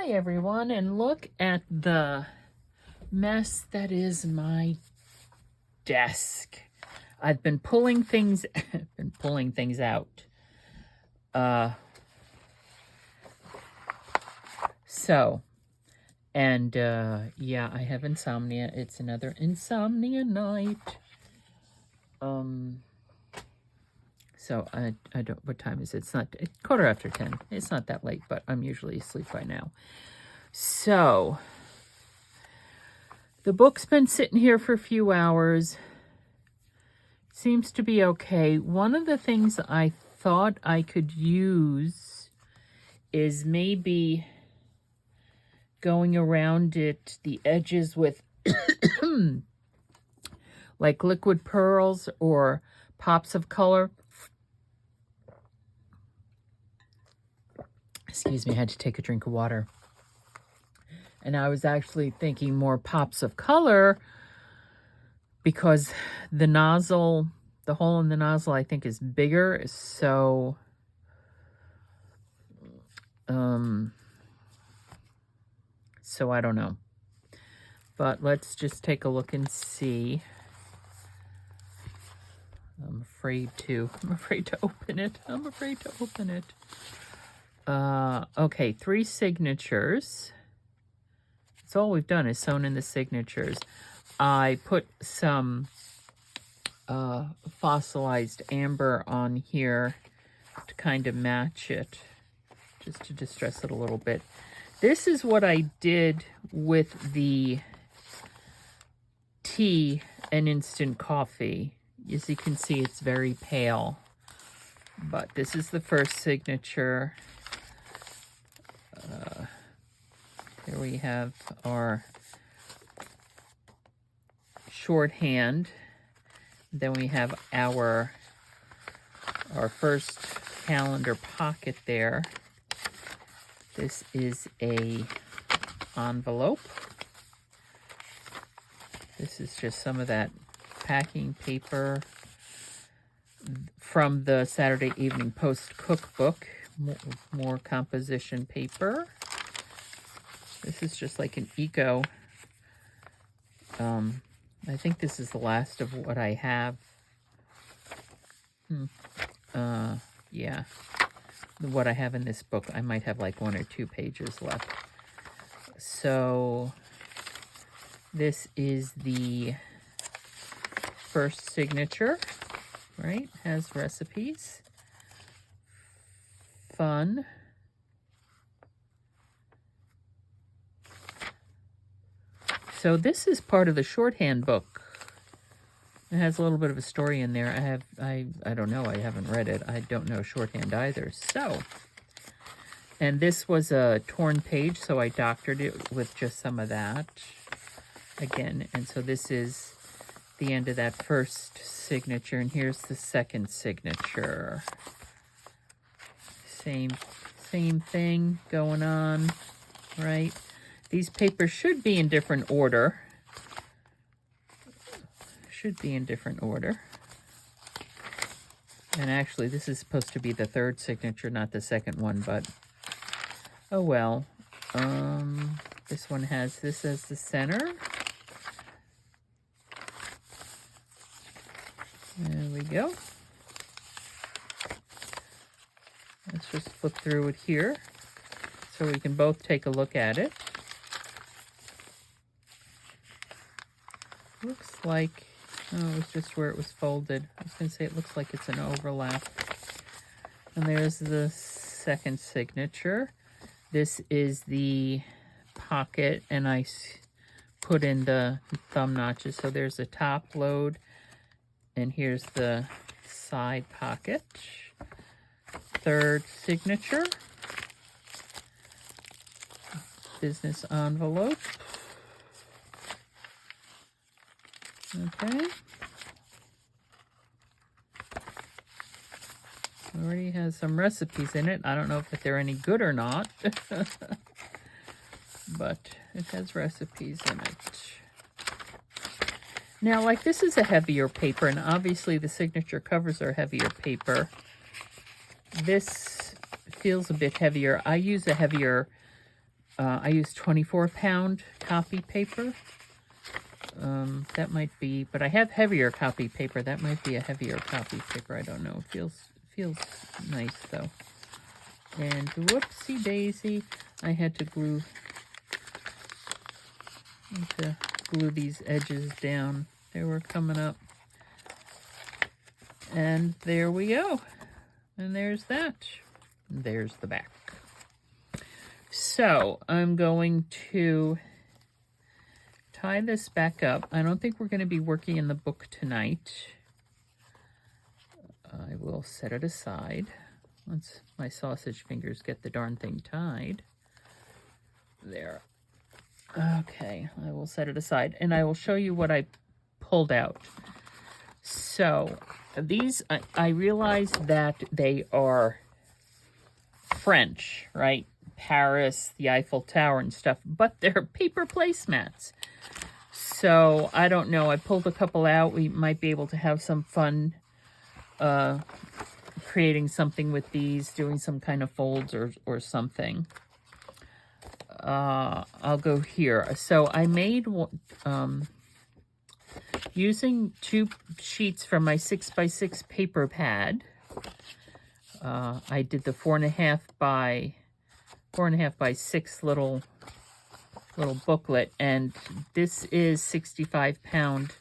Hi everyone, and look at the mess that is my desk. I've been pulling things out. Yeah, I have insomnia. It's another insomnia night. So I don't, what time is it? It's 10:15. It's not that late, but I'm usually asleep by now. So the book's been sitting here for a few hours. Seems to be okay. One of the things I thought I could use is maybe going around it, the edges with like liquid pearls or pops of color. Excuse me, I had to take a drink of water. And I was actually thinking more pops of color because the nozzle, the hole in the nozzle, I think is bigger. So, so I don't know. But let's just take a look and see. I'm afraid to open it. Okay, 3 signatures. That's all we've done is sewn in the signatures. I put some fossilized amber on here to kind of match it, just to distress it a little bit. This is what I did with the tea and instant coffee. As you can see, it's very pale. But this is the first signature. Here we have our shorthand. Then we have our first calendar pocket there. This is a envelope. This is just some of that packing paper from the Saturday Evening Post cookbook. More composition paper. This is just like an eco. I think this is the last of what I have. Yeah. What I have in this book. I might have like 1 or 2 pages left. So this is the first signature, right? Has recipes. Fun. So this is part of the shorthand book. It has a little bit of a story in there. I don't know. I haven't read it. I don't know shorthand either. So, and this was a torn page, so I doctored it with just some of that again. And so this is the end of that first signature, and here's the second signature. Same thing going on, right? These papers should be in different order. And actually, this is supposed to be the third signature, not the second one, but oh well. This one has this as the center. There we go. Let's just flip through it here so we can both take a look at it. Looks like, oh, it's just where it was folded. I was going to say it looks like it's an overlap. And there's the second signature. This is the pocket, and I put in the thumb notches. So there's the top load, and here's the side pocket. Third signature. Business envelope. Okay. Already has some recipes in it. I don't know if they're any good or not. But it has recipes in it. Now, like, this is a heavier paper, and obviously the signature covers are heavier paper. This feels a bit heavier. I use a heavier I use 24-pound copy paper. That might be, but I have heavier copy paper. That might be a heavier copy paper. I don't know. It feels nice though. And whoopsie daisy, I had to glue these edges down. They were coming up. And there we go. And there's that. And there's the back. So I'm going to tie this back up. I don't think we're going to be working in the book tonight. I will set it aside once my sausage fingers get the darn thing tied. There. Okay, I will set it aside, and I will show you what I pulled out. So these, I realized that they are French, right? Paris, the Eiffel Tower and stuff, but they're paper placemats. So I don't know. I pulled a couple out. We might be able to have some fun creating something with these, doing some kind of folds or something. I'll go here. So I made using 2 sheets from my 6x6 paper pad. I did the 4.5 by 6 little booklet, and this is 65-pound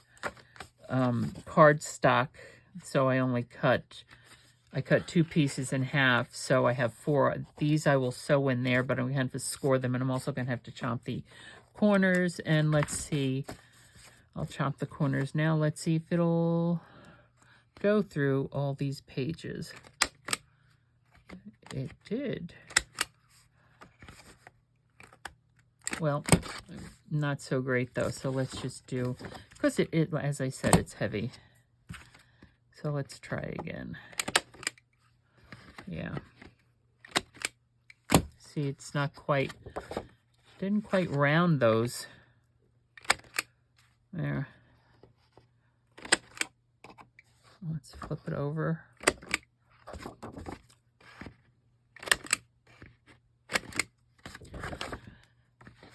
cardstock. So I cut 2 pieces in half, so I have 4. These I will sew in there, but I'm going to have to score them, and I'm also going to have to chomp the corners. And let's see, I'll chomp the corners now. Let's see if it'll go through all these pages. It did. Well, not so great though, so let's just do, because it as I said, it's heavy. So let's try again. Yeah. See, it's not quite, didn't quite round those. There. Let's flip it over.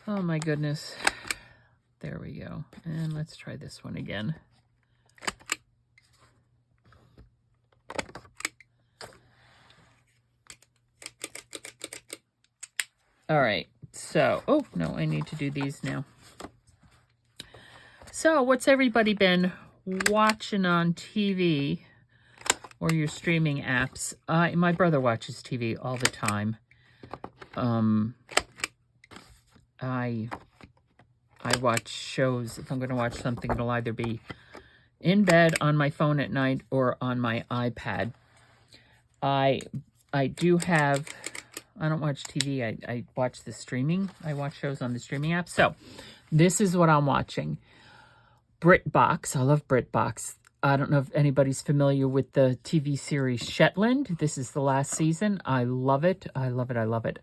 Oh my goodness. There we go. And let's try this one again. All right. So, oh no, I need to do these now. So, what's everybody been watching on TV or your streaming apps? My brother watches TV all the time. I watch shows. If I'm going to watch something, it'll either be in bed, on my phone at night, or on my iPad. I do have, I don't watch TV. I watch the streaming. I watch shows on the streaming app. So this is what I'm watching. BritBox. I love BritBox. I don't know if anybody's familiar with the TV series Shetland. This is the last season. I love it. I love it. I love it.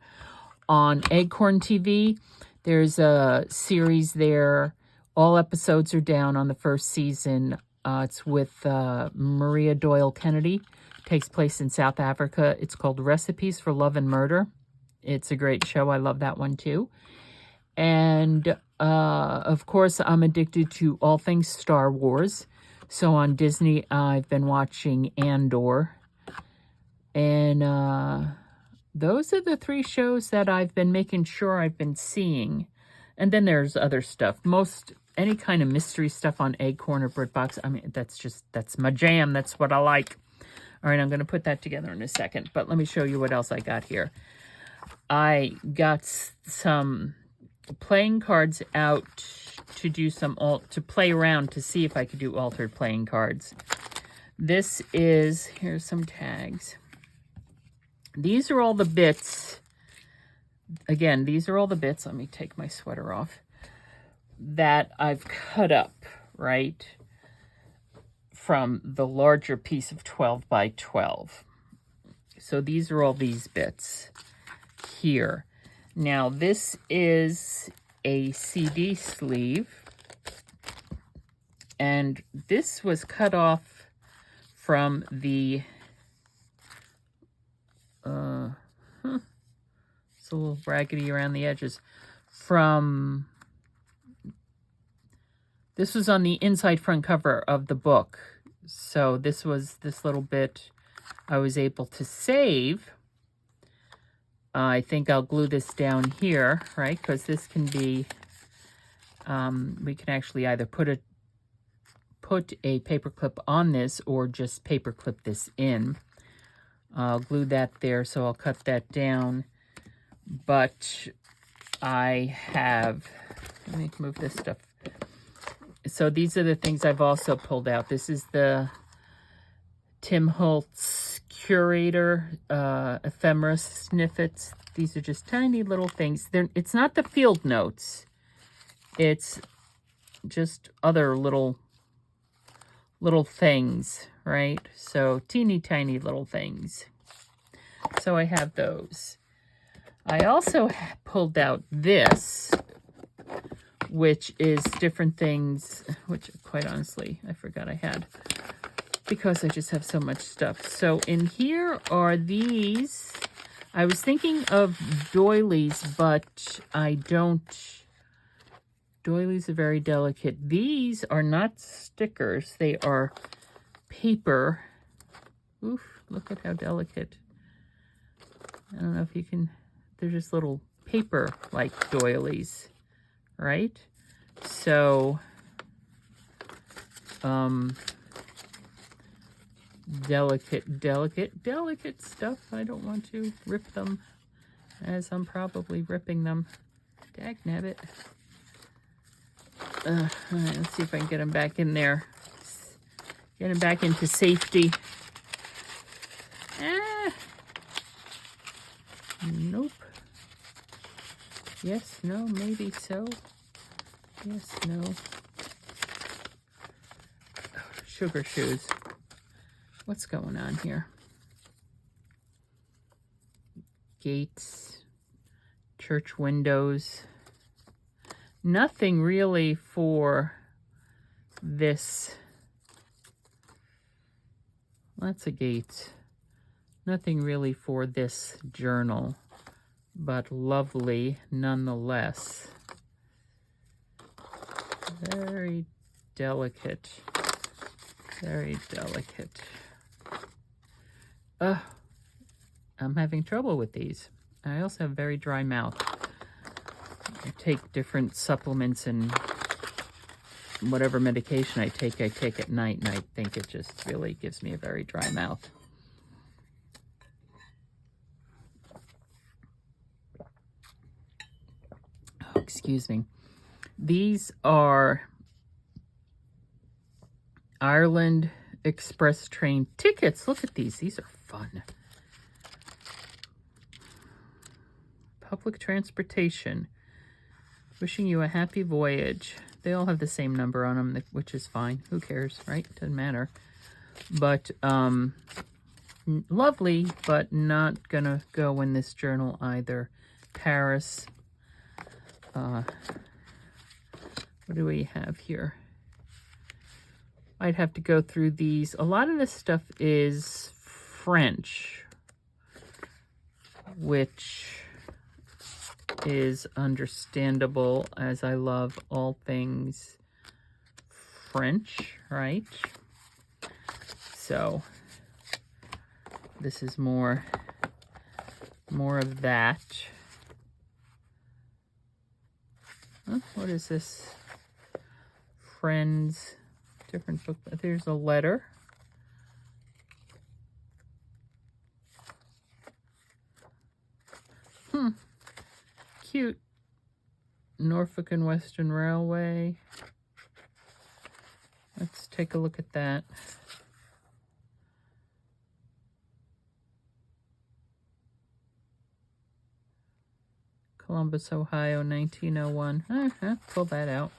On Acorn TV, there's a series there. All episodes are down on the first season. It's with Maria Doyle Kennedy. Takes place in South Africa. It's called Recipes for Love and Murder. It's a great show. I love that one too. And of course, I'm addicted to all things Star Wars. So on Disney, I've been watching Andor. And those are the 3 shows that I've been making sure I've been seeing. And then there's other stuff. Any kind of mystery stuff on Acorn or BritBox. I mean, that's my jam. That's what I like. All right, I'm going to put that together in a second. But let me show you what else I got here. I got some playing cards out to do to play around to see if I could do altered playing cards. Here's some tags. These are all the bits. Again, these are all the bits. Let me take my sweater off. That I've cut up, right? From the larger piece of 12 by 12. So these are all these bits here. Now this is a CD sleeve. And this was cut off from the... it's a little raggedy around the edges. From, this was on the inside front cover of the book. So this was this little bit I was able to save. I think I'll glue this down here, right? Because this can be, we can actually either put a paper clip on this or just paper clip this in. I'll glue that there, so I'll cut that down. But I have, let me move this stuff. So these are the things I've also pulled out. This is the Tim Holtz Curator Ephemera Snippets. These are just tiny little things. It's not the field notes. It's just other little things, right? So teeny tiny little things. So I have those. I also pulled out this, which is different things, which quite honestly, I forgot I had, because I just have so much stuff. So in here are these. I was thinking of doilies, but I don't. Doilies are very delicate. These are not stickers. They are paper. Oof, look at how delicate. I don't know if you can, they're just little paper-like doilies, right? So, delicate stuff. I don't want to rip them as I'm probably ripping them. Dagnabbit. All right, let's see if I can get them back in there. Get them back into safety. Nope. Yes, no, maybe so. Yes, no. Oh, sugar shoes. What's going on here? Gates. Church windows. Nothing really for this. Lots of gates. Nothing really for this journal, but lovely nonetheless. Very delicate. Very delicate. I'm having trouble with these. I also have very dry mouth. I take different supplements and whatever medication I take at night, and I think it just really gives me a very dry mouth. Oh, excuse me. These are Ireland Express train tickets. Look at these. These are fun. Public transportation. Wishing you a happy voyage. They all have the same number on them, which is fine. Who cares, right? Doesn't matter. But lovely, but not gonna go in this journal either. Paris. What do we have here? I'd have to go through these. A lot of this stuff is French, which is understandable as I love all things French, right? So this is more of that. Huh? What is this? Friends, different book. There's a letter. Cute. Norfolk and Western Railway. Let's take a look at that. Columbus, Ohio, 1901. Pull that out.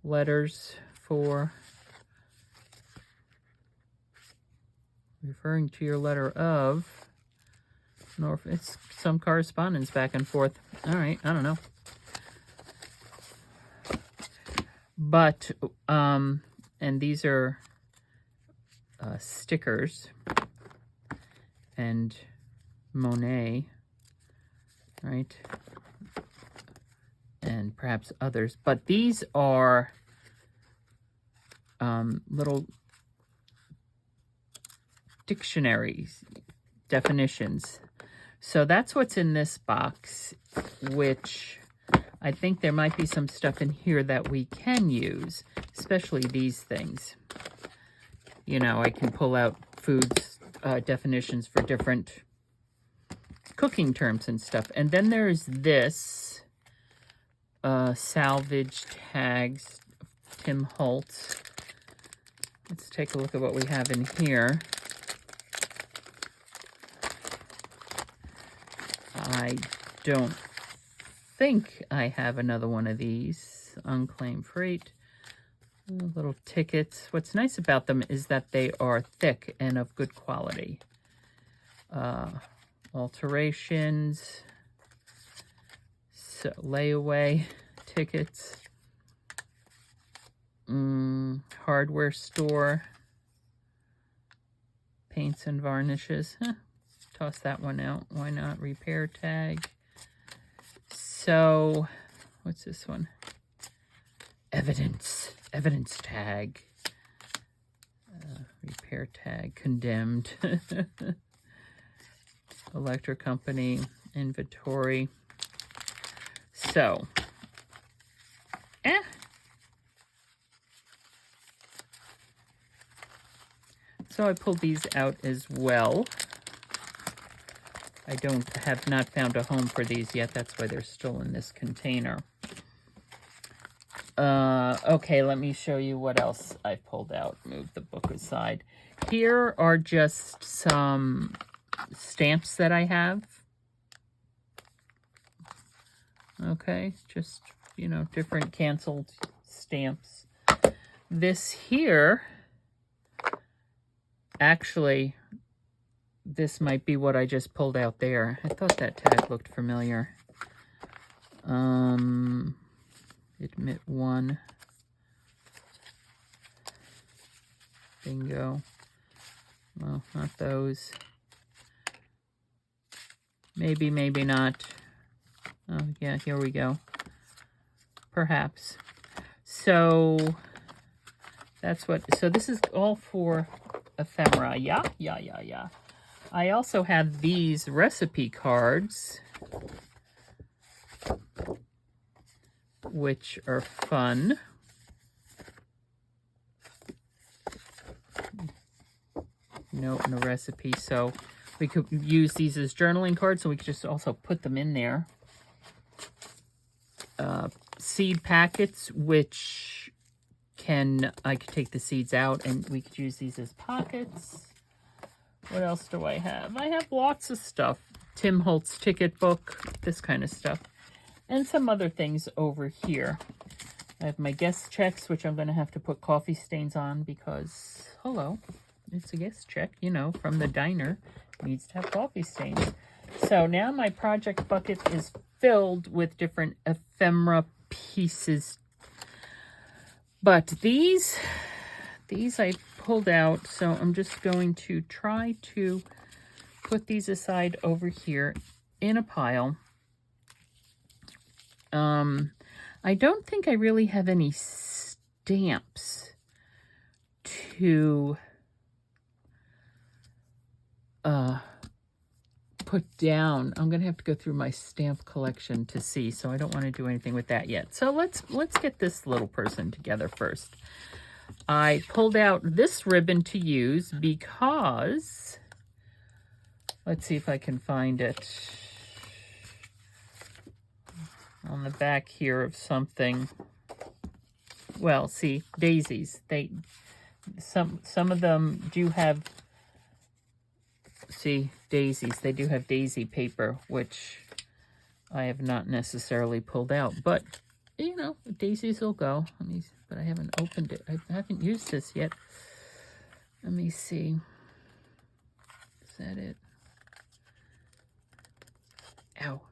Letters for referring to your letter of Norfolk. It's some correspondence back and forth. All right, I don't know. But, and these are stickers and Monet. right? And perhaps others. But these are little dictionaries, definitions. So that's what's in this box, which I think there might be some stuff in here that we can use, especially these things. You know, I can pull out foods, definitions for different cooking terms and stuff. And then there's this, salvage tags, Tim Holtz. Let's take a look at what we have in here. I don't think I have another one of these. Unclaimed freight. Little tickets. What's nice about them is that they are thick and of good quality. Alterations. So, layaway tickets. Hardware store. Paints and varnishes. Toss that one out. Why not? Repair tag. So, what's this one? Evidence tag. Repair tag. Condemned. Electric company. Inventory. So, so I pulled these out as well. I have not found a home for these yet. That's why they're still in this container. Okay, let me show you what else I pulled out. Move the book aside. Here are just some stamps that I have. Okay, just, you know, different canceled stamps. This here, actually, this might be what I just pulled out there. I thought that tag looked familiar. Admit one. Bingo. Well, not those. Maybe, maybe not. Oh, yeah, here we go. Perhaps. So, that's what... So, this is all for ephemera. Yeah. I also have these recipe cards, which are fun. Note and a recipe. So we could use these as journaling cards, so we could just also put them in there. Seed packets, which I could take the seeds out and we could use these as pockets. What else do I have? I have lots of stuff. Tim Holtz ticket book, this kind of stuff. And some other things over here. I have my guest checks, which I'm going to have to put coffee stains on because, hello, it's a guest check, you know, from the diner. It needs to have coffee stains. So now my project bucket is filled with different ephemera pieces. But these I pulled out, so I'm just going to try to put these aside over here in a pile. I don't think I really have any stamps to put down. I'm gonna have to go through my stamp collection to see, so I don't want to do anything with that yet. So let's get this little person together first. I pulled out this ribbon to use because, let's see if I can find it on the back here of something. Well, see, daisies. Some of them do have, see, daisies. They do have daisy paper, which I have not necessarily pulled out, but you know, daisies will go. But I haven't opened it. I haven't used this yet. Let me see. Is that it? Ow.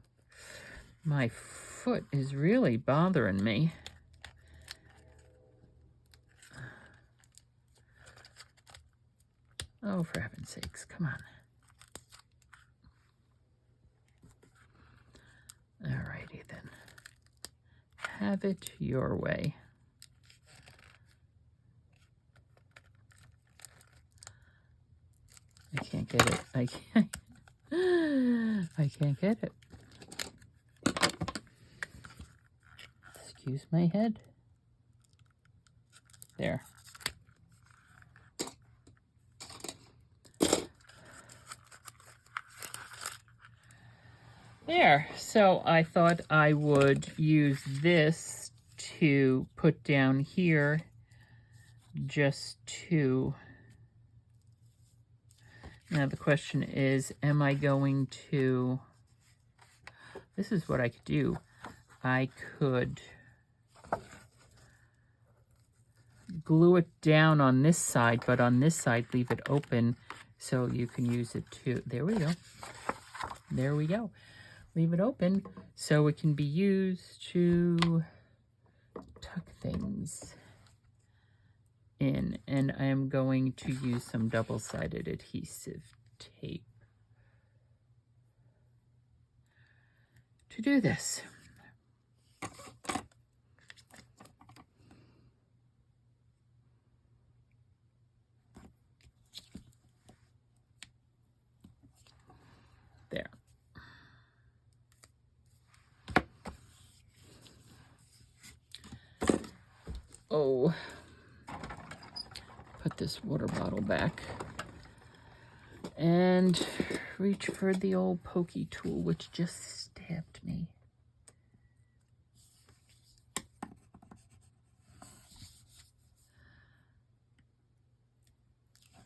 My foot is really bothering me. Oh, for heaven's sakes, come on. have it your way. I can't get it. I can't get it. Excuse my head. There. There. So I thought I would use this to put down here just to... Now the question is, am I going to... This is what I could do. I could glue it down on this side, but on this side leave it open so you can use it to... There we go. There we go. Leave it open so it can be used to tuck things in. And I am going to use some double-sided adhesive tape to do this. There. Oh, put this water bottle back and reach for the old pokey tool, which just stabbed me.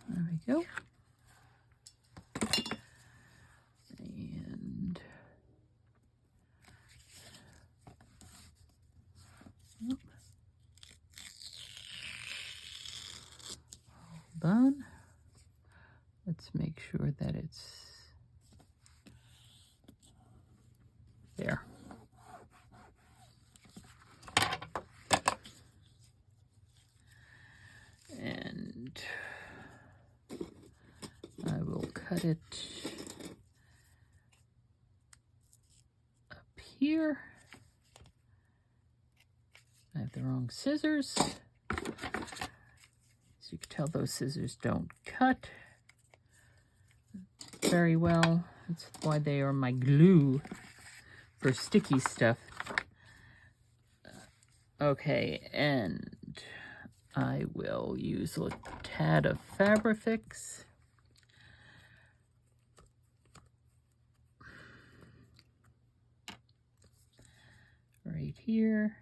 There we go. And hold on. Let's make sure that it's there. And I will cut it up here. I have the wrong scissors. As you can tell, those scissors don't cut very well. That's why they are my glue for sticky stuff. Okay, and I will use a tad of Fabrifix. Right here.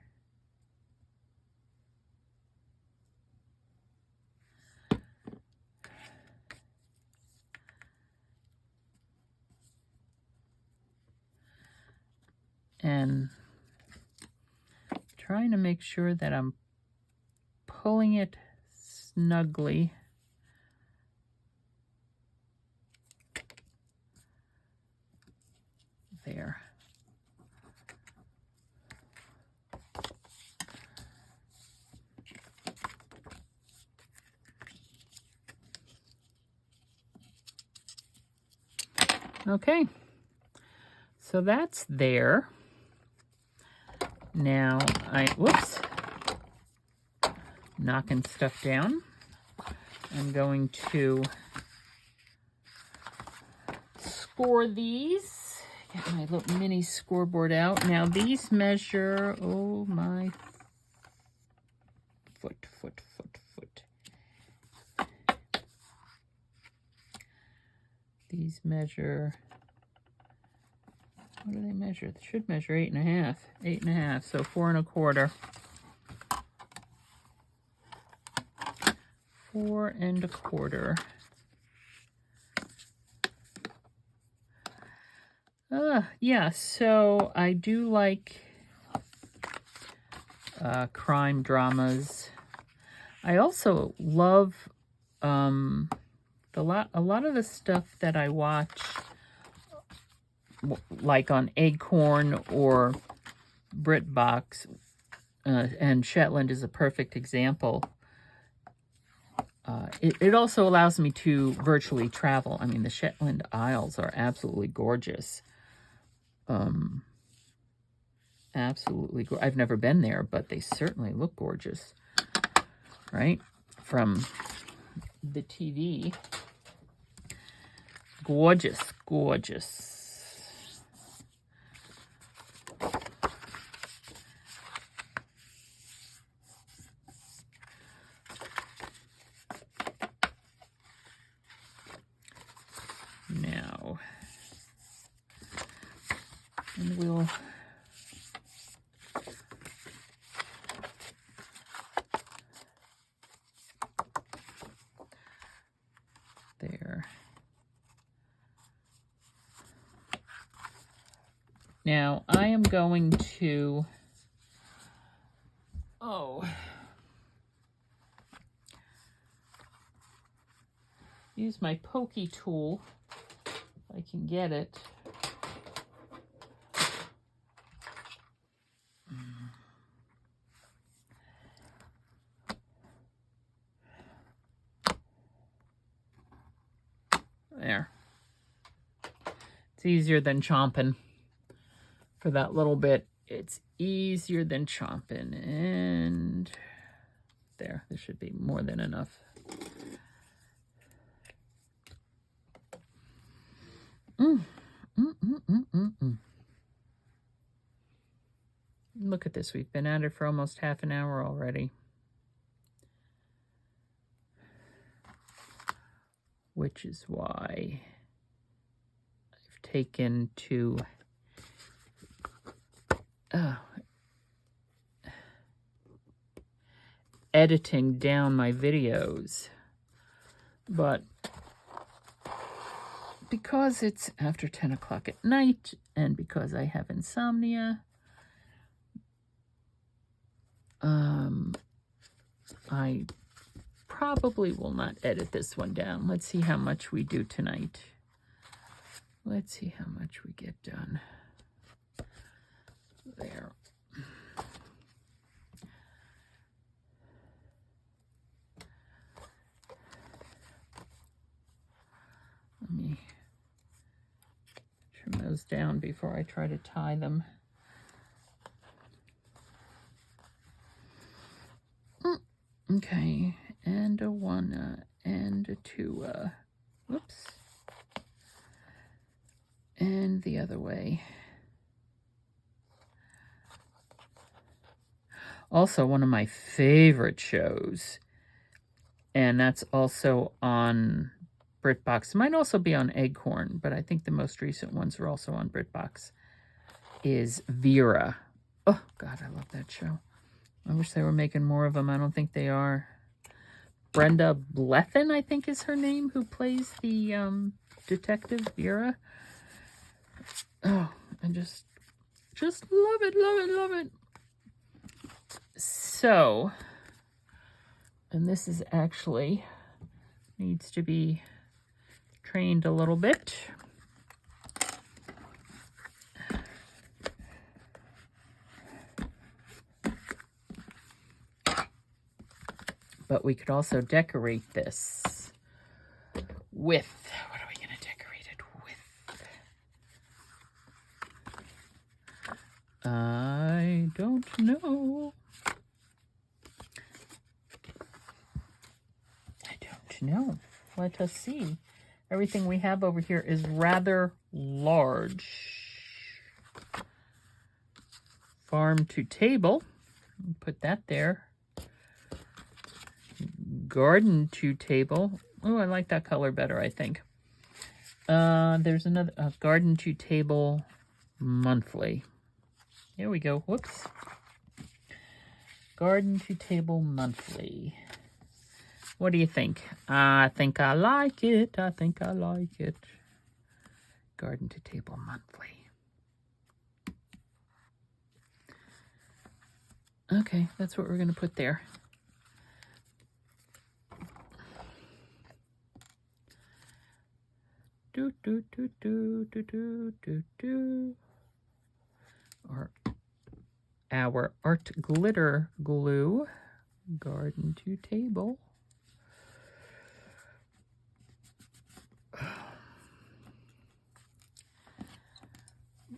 And trying to make sure that I'm pulling it snugly. There. Okay, so that's there. Now whoops, knocking stuff down. I'm going to score these. Get my little mini scoreboard out. Now these measure, oh my, foot. These measure, what do they measure? They should measure 8.5. 8.5, so 4 1/4. 4 1/4. Yeah, so I do like crime dramas. I also love a lot of the stuff that I watch, like on Acorn or BritBox, and Shetland is a perfect example. It also allows me to virtually travel. I mean, the Shetland Isles are absolutely gorgeous. absolutely gorgeous. I've never been there, but they certainly look gorgeous, right? From the TV. Gorgeous, gorgeous. Now, and we'll there. Now, I am going to, use my pokey tool, if I can get it. There. It's easier than chomping. For that little bit, it's easier than chomping. And there should be more than enough. Look at this. We've been at it for almost half an hour already. Which is why I've taken to editing down my videos. But because it's after 10 o'clock at night and because I have insomnia, I probably will not edit this one down. Let's see how much we do tonight. Let's see how much we get done. There. Let me trim those down before I try to tie them. Okay, and a one and a two. Whoops. And the other way. Also, one of my favorite shows, and that's also on BritBox. It might also be on Acorn, but I think the most recent ones are also on BritBox, is Vera. Oh, God, I love that show. I wish they were making more of them. I don't think they are. Brenda Blethyn, I think is her name, who plays the detective Vera. Oh, I just love it, love it, love it. So, and this is actually needs to be trained a little bit. But we could also decorate this with, what are we going to decorate it with? I don't know. No, let us see. Everything we have over here is rather large. Farm to table. Put that there. Garden to table. Oh, I like that color better, I think. There's another garden to table monthly. Here we go. Whoops. Garden to table monthly. What do you think? I think I like it. I think I like it. Garden to table monthly. Okay, that's what we're going to put there. Do, do, do, do, do, do, do, do. Our art glitter glue. Garden to table.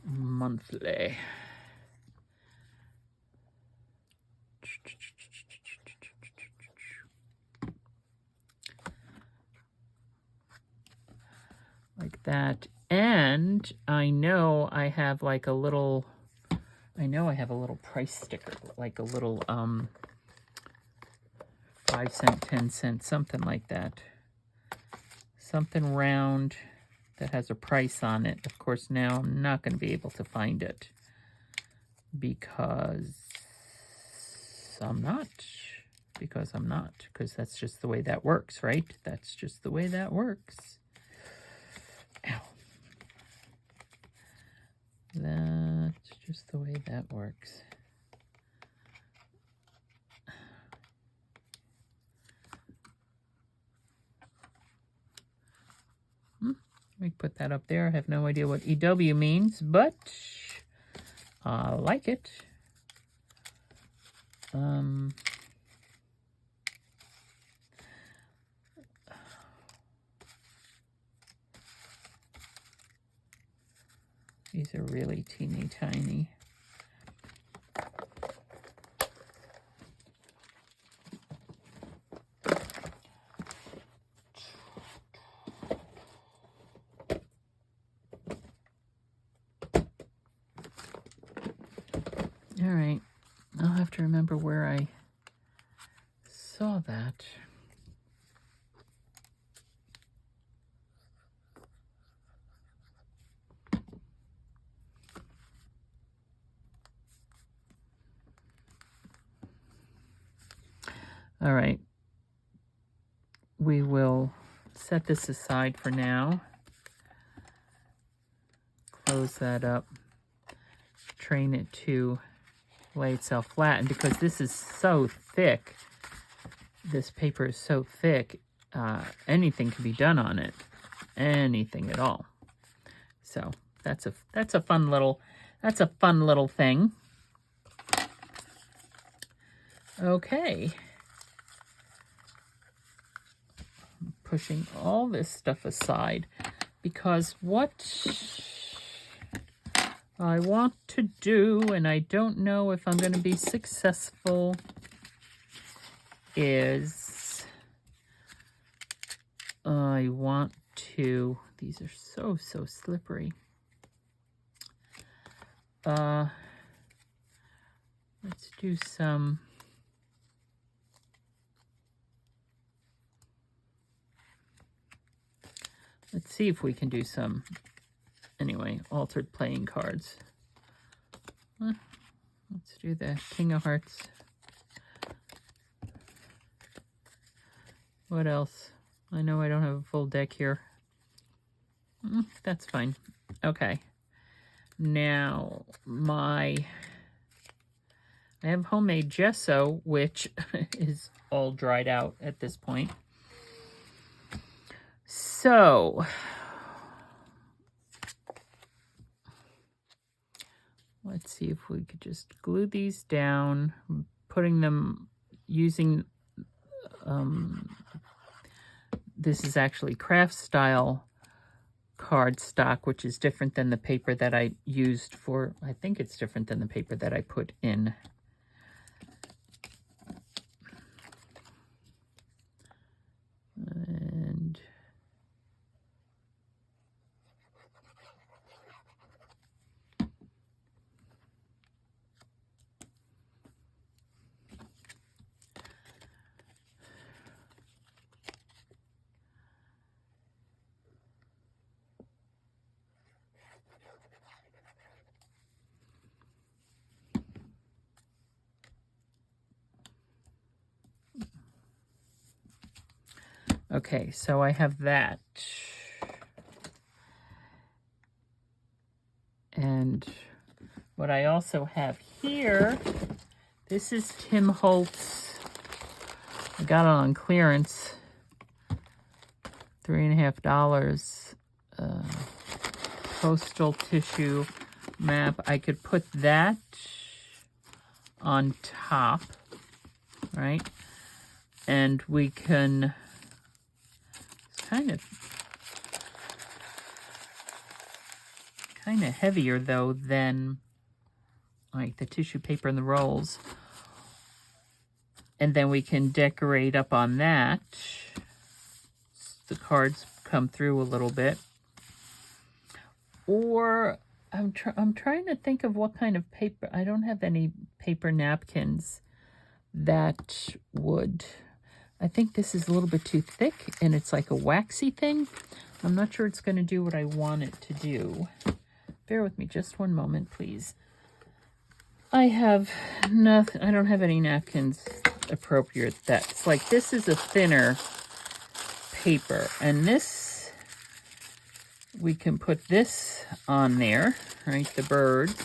Monthly. that. And I know I have like a little, I know I have a little price sticker, like a little 5 cent, 10 cent, something like that. Something round that has a price on it. Of course, now I'm not going to be able to find it because I'm not. Because that's just the way that works, right? That's just the way that works. Ow. That's just the way that works. We put that up there. I have no idea what EW means, but I like it. These are really teeny tiny. All right, I'll have to remember where I saw that. All right, we will set this aside for now. Close that up. Train it to lay itself flat. And because this is so thick, this paper is so thick, anything can be done on it. Anything at all. So that's a fun little thing. Okay. I'm pushing all this stuff aside because what I want to do, and I don't know if I'm going to be successful, is I want to, these are so slippery. Let's do some, let's see if we can do some, anyway, altered playing cards. Let's do the King of Hearts. What else? I know I don't have a full deck here. That's fine. Okay. Now, I have homemade gesso, which is all dried out at this point. So, let's see if we could just glue these down, putting them, using, this is actually craft style cardstock, which is different than the paper that I used for, I think it's different than the paper that I put in. And okay, so I have that. And what I also have here, this is Tim Holtz. I got it on clearance, $3.50. Postal tissue map. I could put that on top, right? And we can, it's kind of heavier though than like the tissue paper and the rolls. And then we can decorate up on that. The cards come through a little bit. Or I'm trying to think of what kind of paper. I don't have any paper napkins that would... I think this is a little bit too thick, and it's like a waxy thing. I'm not sure it's going to do what I want it to do. Bear with me just one moment, please. I have nothing. I don't have any napkins appropriate. That's like, this is a thinner paper, and this, we can put this on there, right? The birds.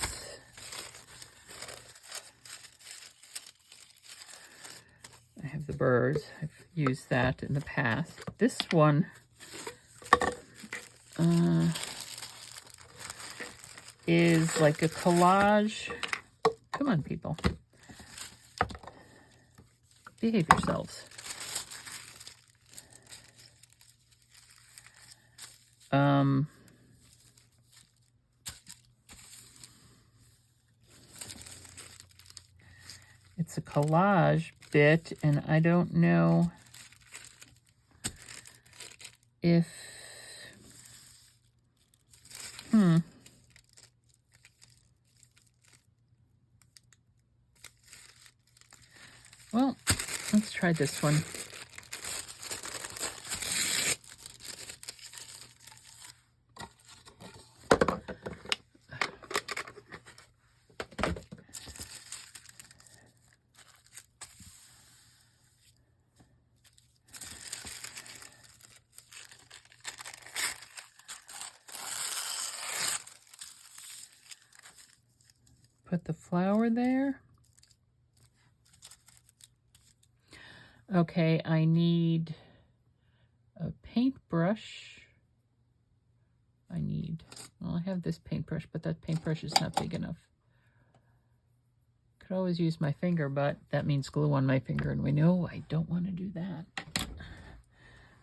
I have the birds. I've used that in the past. This one is like a collage. Come on, people. Behave yourselves. It's a collage bit, and I don't know if... Well, let's try this one. Put the flower there. Okay, I need a paintbrush. Well, I have this paintbrush, but that paintbrush is not big enough. Could always use my finger, but that means glue on my finger, and we know I don't want to do that.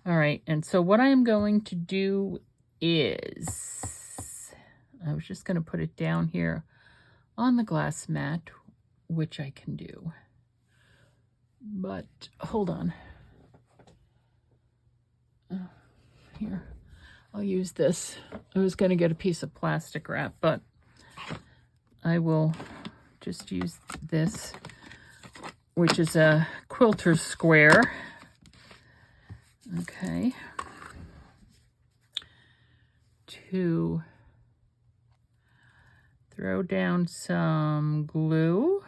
All right, and so what I am going to do is, I was just going to put it down here on the glass mat, which I can do. But hold on. Here, I'll use this. I was going to get a piece of plastic wrap, but I will just use this, which is a quilter square. Okay. To throw down some glue.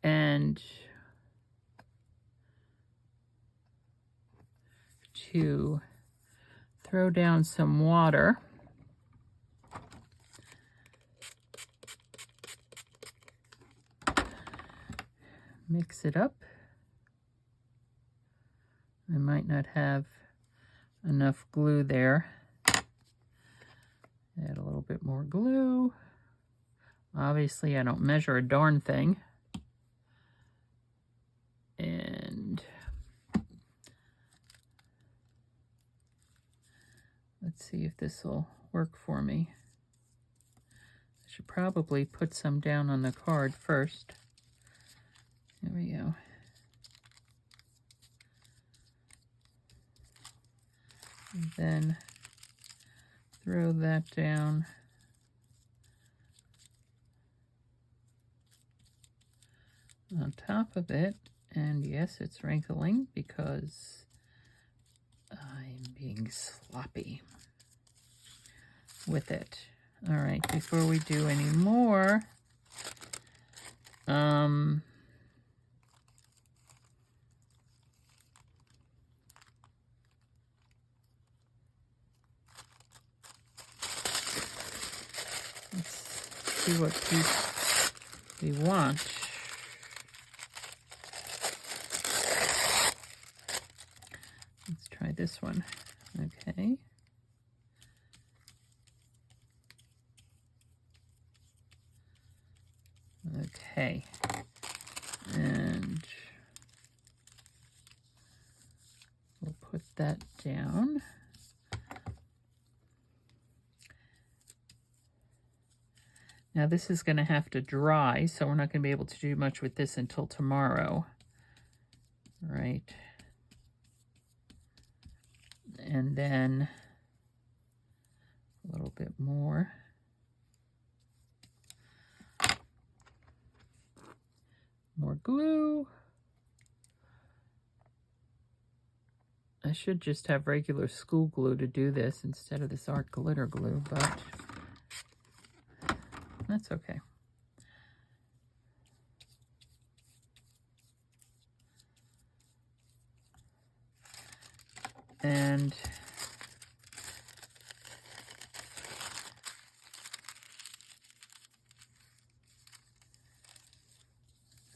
And to throw down some water. Mix it up. I might not have enough glue there. Add a little bit more glue. Obviously, I don't measure a darn thing. And let's see if this will work for me. I should probably put some down on the card first. There we go. And then throw that down. On top of it. And yes, it's wrinkling because I'm being sloppy with it. All right, before we do any more, let's see what piece we want. Let's try this one. Okay. Okay. And we'll put that down. Now this is going to have to dry, so we're not going to be able to do much with this until tomorrow. Right. And then a little bit more. More glue. I should just have regular school glue to do this instead of this art glitter glue, but that's okay. And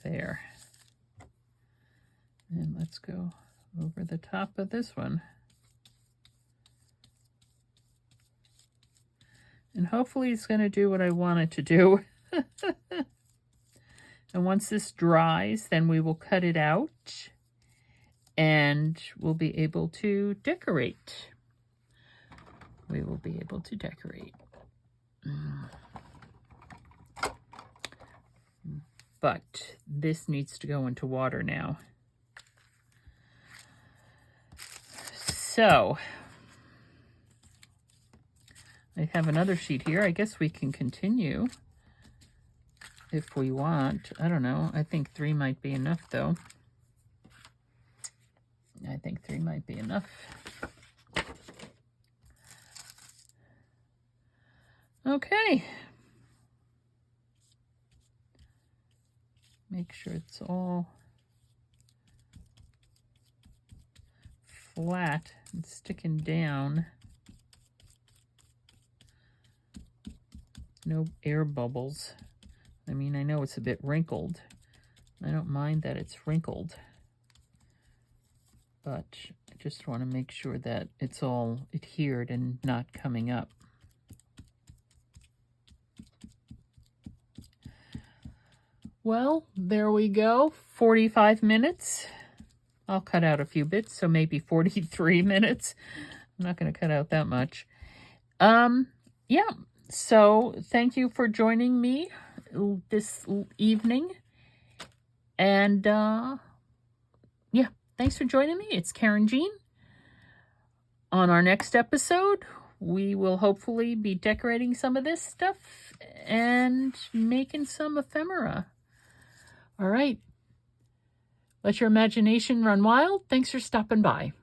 there. And let's go over the top of this one. And hopefully it's going to do what I want it to do. And once this dries, then we will cut it out and we'll be able to decorate. We will be able to decorate. But this needs to go into water now. So I have another sheet here. I guess we can continue if we want. I don't know. I think 3 might be enough, though. I think 3 might be enough. Okay. Make sure it's all flat and sticking down. No air bubbles. I mean, I know it's a bit wrinkled. I don't mind that it's wrinkled. But I just want to make sure that it's all adhered and not coming up. Well, there we go. 45 minutes. I'll cut out a few bits, so maybe 43 minutes. I'm not going to cut out that much. Yeah, so thank you for joining me this evening. And, yeah, thanks for joining me. It's Karynjean. On our next episode, we will hopefully be decorating some of this stuff and making some ephemera. All right. Let your imagination run wild. Thanks for stopping by.